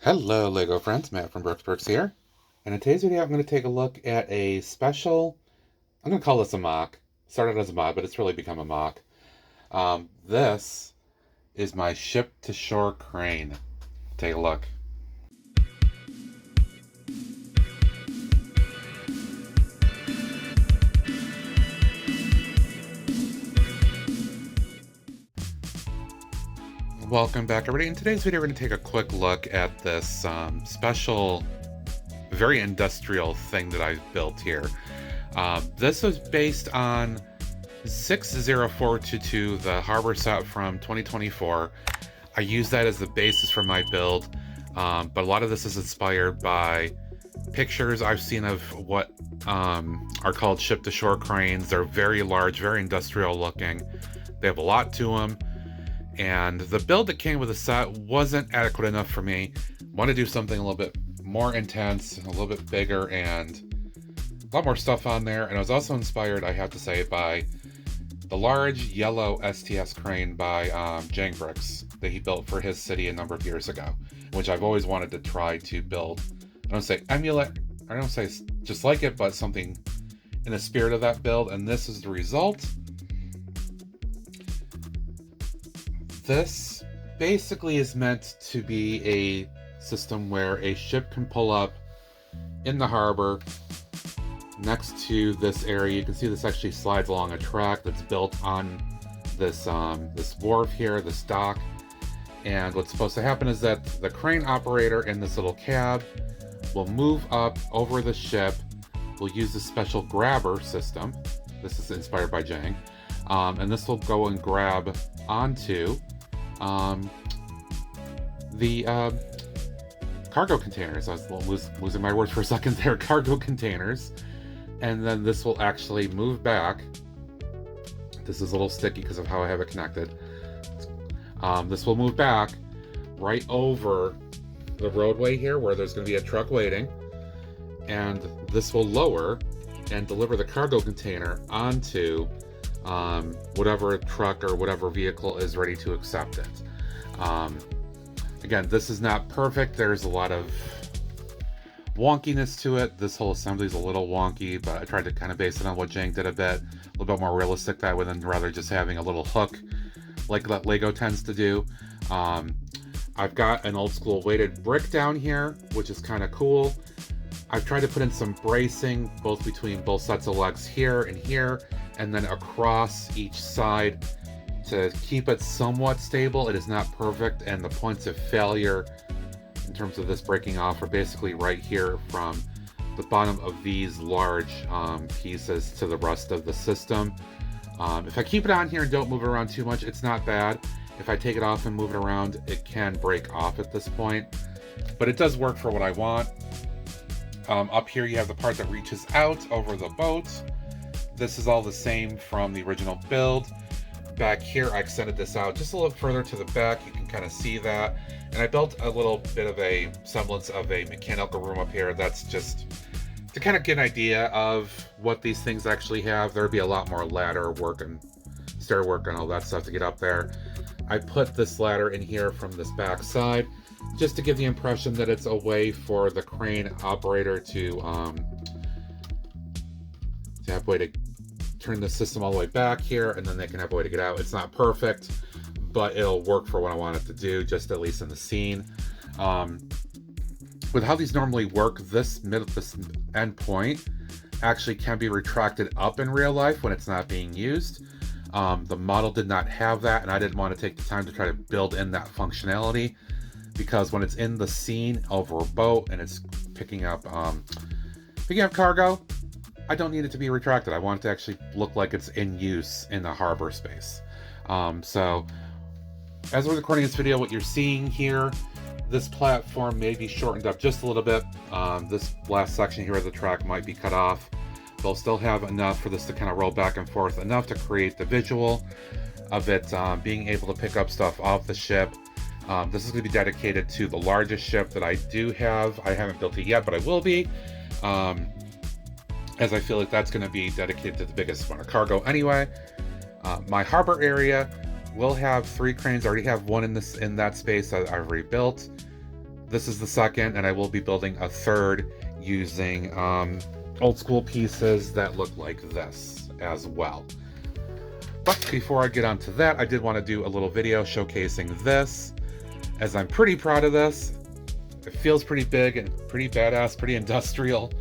Hello LEGO friends, Matt from JANGBRiCKS here. And in today's video I'm going to take a look at a special, I'm going to call this a mock. Started as a mod, but it's really become a mock. This is my ship-to-shore crane. Take a look. Welcome back everybody. In today's video we're going to take a quick look at this special, very industrial thing that I've built here. This was based on 60422, the harbor set from 2024. I use that as the basis for my build, but a lot of this is inspired by pictures I've seen of what are called ship-to-shore cranes. They're very large, very industrial looking. They have a lot to them. And the build that came with the set wasn't adequate enough for me. Want to do something a little bit more intense, a little bit bigger, and a lot more stuff on there. And I was also inspired, I have to say, by the large yellow STS crane by JANGBRiCKS that he built for his city a number of years ago, which I've always wanted to try to build. I don't say emulate, I don't say just like it, but something in the spirit of that build, and this is the result. This basically is meant to be a system where a ship can pull up in the harbor next to this area. You can see this actually slides along a track that's built on this this wharf here, this dock. And what's supposed to happen is that the crane operator in this little cab will move up over the ship. We'll use this special grabber system. This is inspired by Jang. And this will go and grab onto the cargo containers. I was losing my words for a second there. Cargo containers. And then this will actually move back. This is a little sticky because of how I have it connected. This will move back right over the roadway here where there's going to be a truck waiting. And this will lower and deliver the cargo container onto whatever truck or whatever vehicle is ready to accept it. Again, this is not perfect. There's a lot of wonkiness to it. This whole assembly is a little wonky, but I tried to kind of base it on what Jang did a little bit more realistic that way than rather just having a little hook like that Lego tends to do. I've got an old school weighted brick down here, which is kind of cool. I've tried to put in some bracing both between both sets of legs here, and then across each side to keep it somewhat stable. It is not perfect, and the points of failure in terms of this breaking off are basically right here from the bottom of these large pieces to the rest of the system. If I keep it on here and don't move it around too much, it's not bad. If I take it off and move it around, it can break off at this point, but it does work for what I want. Up here you have the part that reaches out over the boat. This is all the same from the original build. Back here I extended this out just a little further to the back. You can kind of see that. And I built a little bit of a semblance of a mechanical room up here. That's just to kind of get an idea of what these things actually have. There'd be a lot more ladder work and stair work and all that stuff to get up there. I put this ladder in here from this back side just to give the impression that it's a way for the crane operator to have a way to turn the system all the way back here, and then they can have a way to get out. It's not perfect, but it'll work for what I want it to do, just at least in the scene. With how these normally work, this end point actually can be retracted up in real life when it's not being used. The model did not have that, and I didn't want to take the time to try to build in that functionality, because when it's in the scene over a boat and it's picking up cargo, I don't need it to be retracted. I want it to actually look like it's in use in the harbor space. So as we're recording this video, what you're seeing here, this platform may be shortened up just a little bit. This last section here of the track might be cut off. They'll still have enough for this to kind of roll back and forth, enough to create the visual of it being able to pick up stuff off the ship. This is going to be dedicated to the largest ship that I do have. I haven't built it yet, but I will be. As I feel like that's going to be dedicated to the biggest amount of cargo anyway. My harbor area will have 3 cranes. I already have one in that space I've rebuilt. This is the second, and I will be building a third using old school pieces that look like this as well. But before I get onto that, I did want to do a little video showcasing this, as I'm pretty proud of this. It feels pretty big and pretty badass, pretty industrial.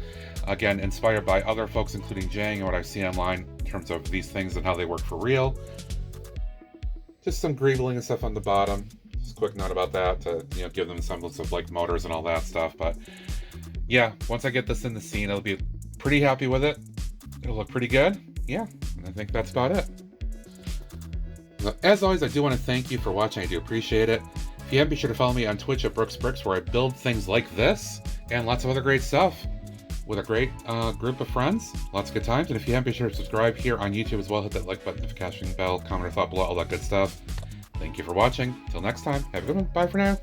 Again, inspired by other folks, including Jang, and what I've seen online in terms of these things and how they work for real. Just some greebling and stuff on the bottom. Just a quick note about that to, you know, give them a semblance of like motors and all that stuff. But yeah, once I get this in the scene, I'll be pretty happy with it. It'll look pretty good. Yeah, I think that's about it. As always, I do want to thank you for watching. I do appreciate it. If you haven't, be sure to follow me on Twitch at JANGBRiCKS, where I build things like this and lots of other great stuff with a great group of friends. Lots of good times. And if you haven't, be sure to subscribe here on YouTube as well. Hit that like button, notification bell, comment or thought below, all that good stuff. Thank you for watching. Till next time, have a good one. Bye for now.